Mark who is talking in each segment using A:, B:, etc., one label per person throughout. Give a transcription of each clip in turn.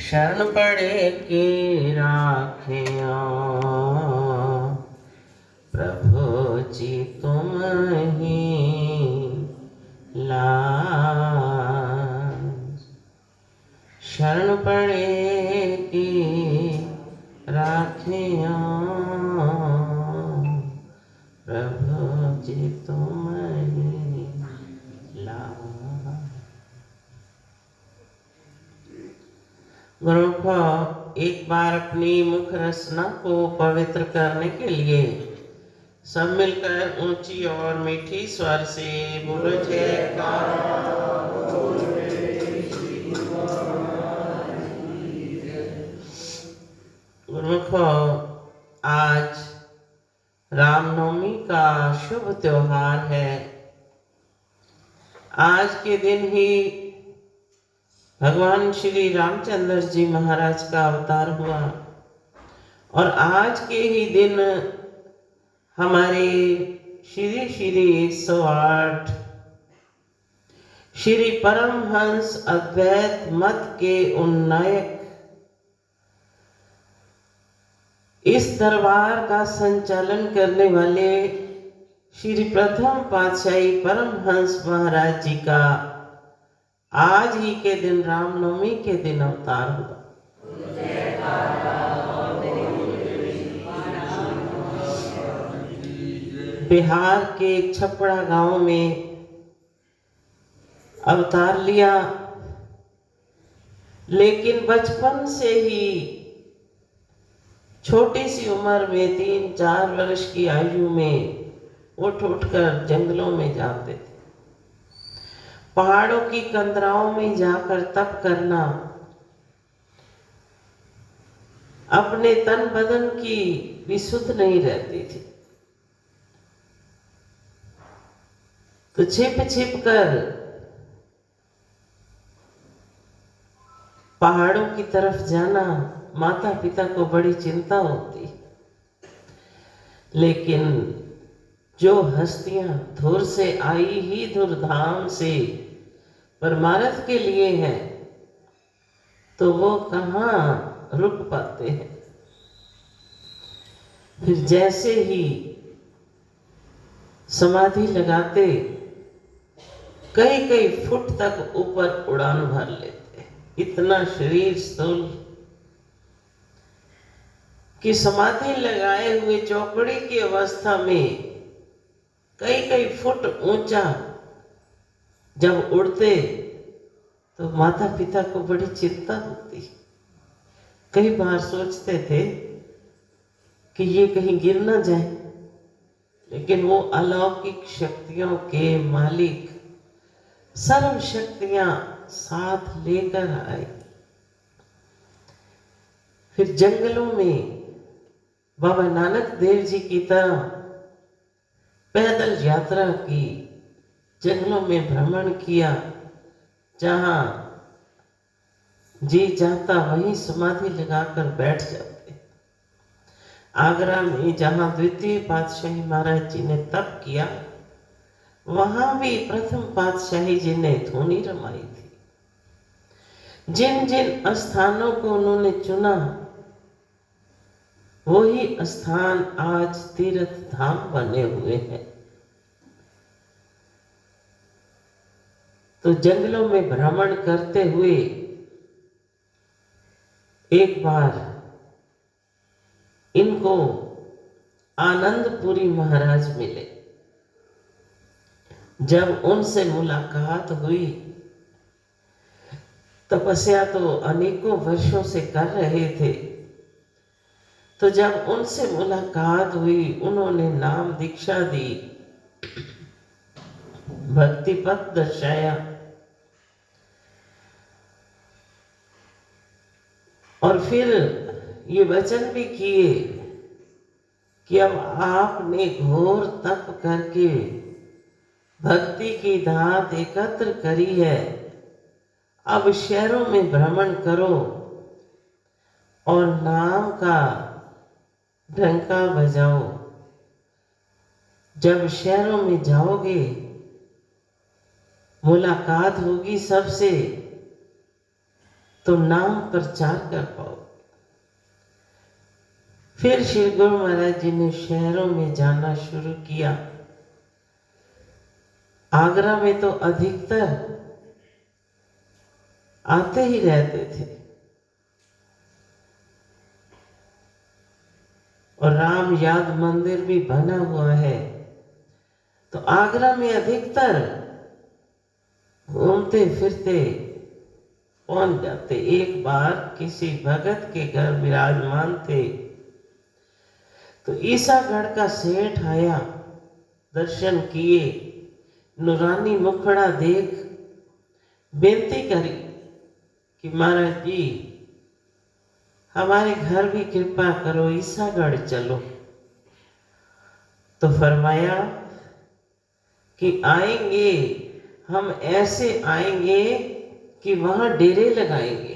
A: शरण पड़े के राखिया प्रभु जी तुम ही लाज। शरण पड़े की राखिया प्रभु जी तुम ही लाज। गुरुखो एक बार अपनी मुख रचना को पवित्र करने के लिए सब मिलकर ऊंची और मीठी स्वर से बोलो जयकारा। गुरुमुखो, आज रामनवमी का शुभ त्योहार है। आज के दिन ही भगवान श्री रामचंद्र जी महाराज का अवतार हुआ और आज के ही दिन हमारे श्री श्री 108 श्री परमहंस अद्वैत मत के उन्नायक इस दरबार का संचालन करने वाले श्री प्रथम पातशाही परमहंस महाराज जी का आज ही के दिन रामनवमी के दिन अवतार हुआ। बिहार के छपड़ा गांव में अवतार लिया, लेकिन बचपन से ही छोटी सी उम्र में 3-4 वर्ष की आयु में उठ उठकर जंगलों में जाते थे। पहाड़ों की कंदराओं में जाकर तप करना, अपने तन बदन की विशुद्ध नहीं रहती थी, तो छिप छिप कर पहाड़ों की तरफ जाना माता पिता को बड़ी चिंता होती। लेकिन जो हस्तियां धुर से आई ही धुरधाम से परमार्थ के लिए है, तो वो कहाँ रुक पाते हैं। फिर जैसे ही समाधि लगाते कई कई फुट तक ऊपर उड़ान भर लेते। इतना शरीर स्थूल कि समाधि लगाए हुए चौकड़ी की अवस्था में कई कई फुट ऊंचा जब उड़ते तो माता पिता को बड़ी चिंता होती। कई बार सोचते थे कि ये कहीं गिर ना जाए, लेकिन वो अलौकिक शक्तियों के मालिक सर्व शक्तियां साथ लेकर आए। फिर जंगलों में बाबा नानक देव जी की तरह पैदल यात्रा की, जंगलों में भ्रमण किया, जहां जी जाता वहीं समाधि लगाकर बैठ जाते। आगरा में जहां द्वितीय पातशाही महाराज जी ने तप किया, वहां भी प्रथम पातशाही जी ने धूनी रमाई थी। जिन जिन स्थानों को उन्होंने चुना, वही स्थान आज तीर्थ धाम बने हुए हैं। तो जंगलों में भ्रमण करते हुए एक बार इनको आनंदपुरी महाराज मिले। जब उनसे मुलाकात हुई, तपस्या तो अनेकों वर्षों से कर रहे थे, तो जब उनसे मुलाकात हुई, उन्होंने नाम दीक्षा दी, भक्ति पथ दर्शाया और फिर ये वचन भी किए कि अब आपने घोर तप करके भक्ति की धात एकत्र करी है, अब शहरों में भ्रमण करो और नाम का डंका बजाओ। जब शहरों में जाओगे, मुलाकात होगी सबसे, तो नाम प्रचार कर पाओ। फिर श्री गुरु महाराज जी ने शहरों में जाना शुरू किया। आगरा में तो अधिकतर आते ही रहते थे और राम याद मंदिर भी बना हुआ है, तो आगरा में अधिकतर घूमते फिरते पहुंच जाते। एक बार किसी भगत के घर विराजमान थे, तो ईसागढ़ का सेठ आया, दर्शन किए, नूरानी मुखड़ा देख बेनती करी कि महाराज जी हमारे घर भी कृपा करो, ईसागढ़ चलो। तो फरमाया कि आएंगे, हम ऐसे आएंगे कि वहां डेरे लगाएंगे।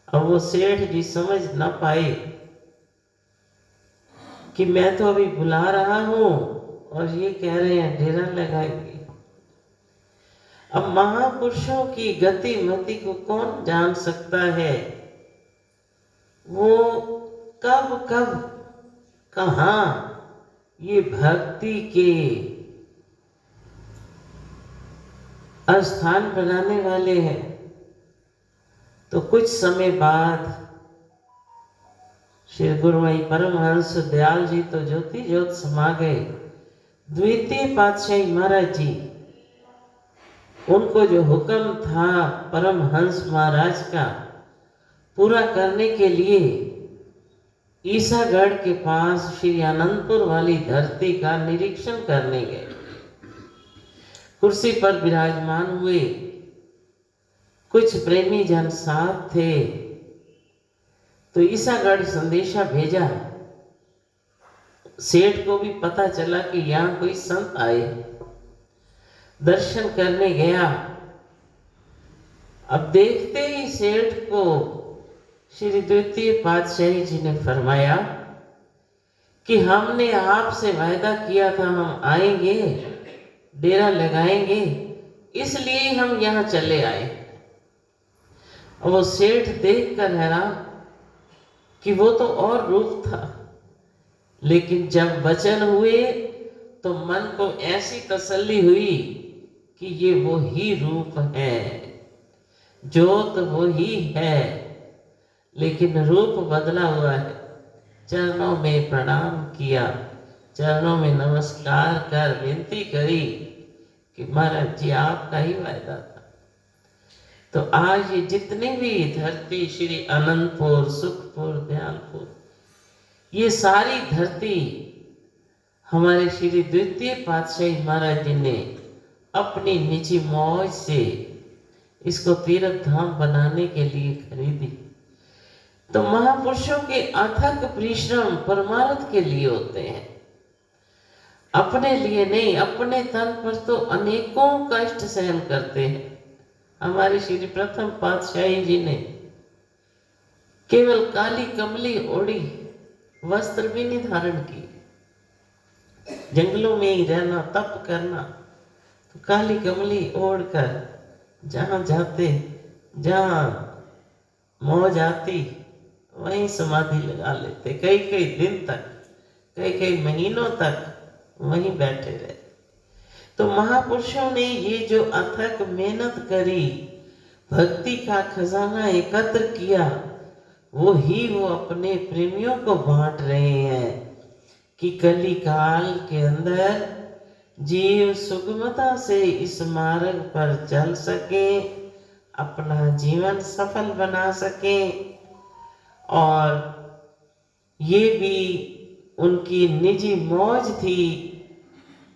A: अब वो सेठ जी समझ ना पाए कि मैं तो अभी बुला रहा हूं और ये कह रहे हैं डेरा लगाएंगे। अब महापुरुषों की गति मति को कौन जान सकता है, वो कब कब कहां ये भक्ति के स्थान बनाने वाले हैं। तो कुछ समय बाद श्री गुरुमयी परमहंस दयाल जी तो ज्योति ज्योत समा गए। द्वितीय पातशाही महाराज जी, उनको जो हुक्म था परमहंस महाराज का पूरा करने के लिए ईसागढ़ के पास श्री आनंदपुर वाली धरती का निरीक्षण करने गए। कुर्सी पर विराजमान हुए, कुछ प्रेमी जन साथ थे, तो ईसागढ़ संदेशा भेजा। सेठ को भी पता चला कि यहाँ कोई संत आए, दर्शन करने गया। अब देखते ही सेठ को श्री द्वितीय पातशाही जी ने फरमाया कि हमने आपसे वायदा किया था, हम आएंगे, डेरा लगाएंगे, इसलिए हम यहाँ चले आए। और वो सेठ देखकर हैरान कि वो तो और रूप था, लेकिन जब वचन हुए तो मन को ऐसी तसल्ली हुई कि ये वो ही रूप है, जोत वो ही है, लेकिन रूप बदला हुआ है। चरणों में प्रणाम किया, चरणों में नमस्कार कर विनती करी कि महाराज जी आपका ही वायदा था। तो आज ये जितनी भी धरती, श्री अनंतपुर, सुखपुर, दयालपुर, ये सारी धरती हमारे श्री द्वितीय पातशाही महाराज जी ने अपनी निजी मौज से इसको तीर्थ धाम बनाने के लिए खरीदी। तो महापुरुषों के अथक परिश्रम परमार्थ के लिए होते हैं, अपने लिए नहीं। अपने तन पर तो अनेकों कष्ट सहन करते हैं। हमारे श्री प्रथम पातशाही जी ने केवल काली कमली ओढ़ी, वस्त्र भी नहीं धारण की, जंगलों में ही रहना, तप करना, तो काली कमली ओढ़कर जहां जाते, जहां मौज आती, वहीं समाधि लगा लेते। कई कई दिन तक, कई कई महीनों तक वहीं बैठे रहे। तो महापुरुषों ने ये जो अथक मेहनत करी, भक्ति का खजाना एकत्र किया, वो ही वो अपने प्रेमियों को बांट रहे हैं कि कली काल के अंदर जीव सुगमता से इस मार्ग पर चल सके, अपना जीवन सफल बना सके। और ये भी उनकी निजी मौज थी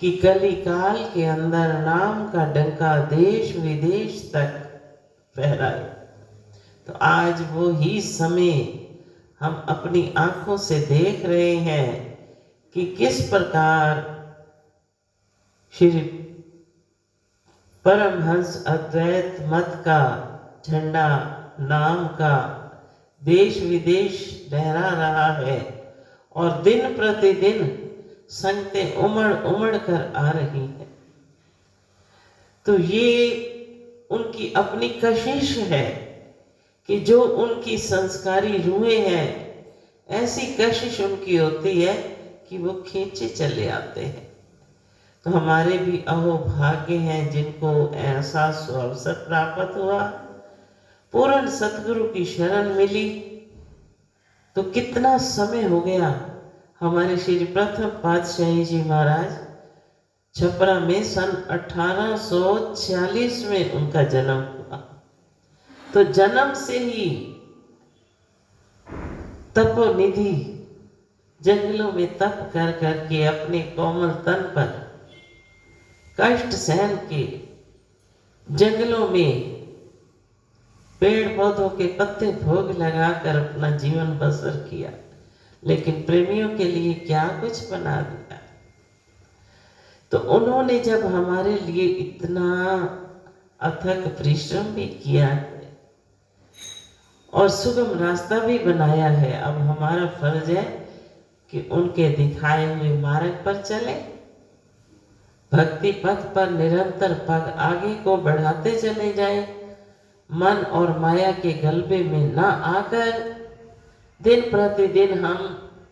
A: कि कली काल के अंदर नाम का डंका देश विदेश तक फहराए। तो आज वो ही समय हम अपनी आंखों से देख रहे हैं कि किस प्रकार श्री परमहंस अद्वैत मत का झंडा, नाम का, देश विदेश लहरा रहा है और दिन प्रतिदिन संगतें उमड़ उमड़ कर आ रही हैं। तो ये उनकी अपनी कशिश है कि जो उनकी संस्कारी रूहें हैं, ऐसी कशिश उनकी होती है कि वो खींचे चले आते हैं। तो हमारे भी अहो भाग्य हैं जिनको ऐसा अवसर प्राप्त हुआ, पूर्ण सतगुरु की शरण मिली। तो कितना समय हो गया। हमारे श्री प्रथम पातशाही जी महाराज छपरा में सन 1846 में उनका जन्म हुआ। तो जन्म से ही तपोनिधि जंगलों में तप कर करके अपने कोमल तन पर कष्ट सहन के जंगलों में पेड़ पौधों के पत्ते भोग लगाकर अपना जीवन बसर किया, लेकिन प्रेमियों के लिए क्या कुछ बना दिया। तो उन्होंने जब हमारे लिए इतना अथक परिश्रम भी किया है और सुगम रास्ता भी बनाया है, अब हमारा फर्ज है कि उनके दिखाए हुए मार्ग पर चले, भक्ति पथ पर निरंतर पग आगे को बढ़ाते चले जाएं, मन और माया के गलबे में न आकर दिन प्रतिदिन हम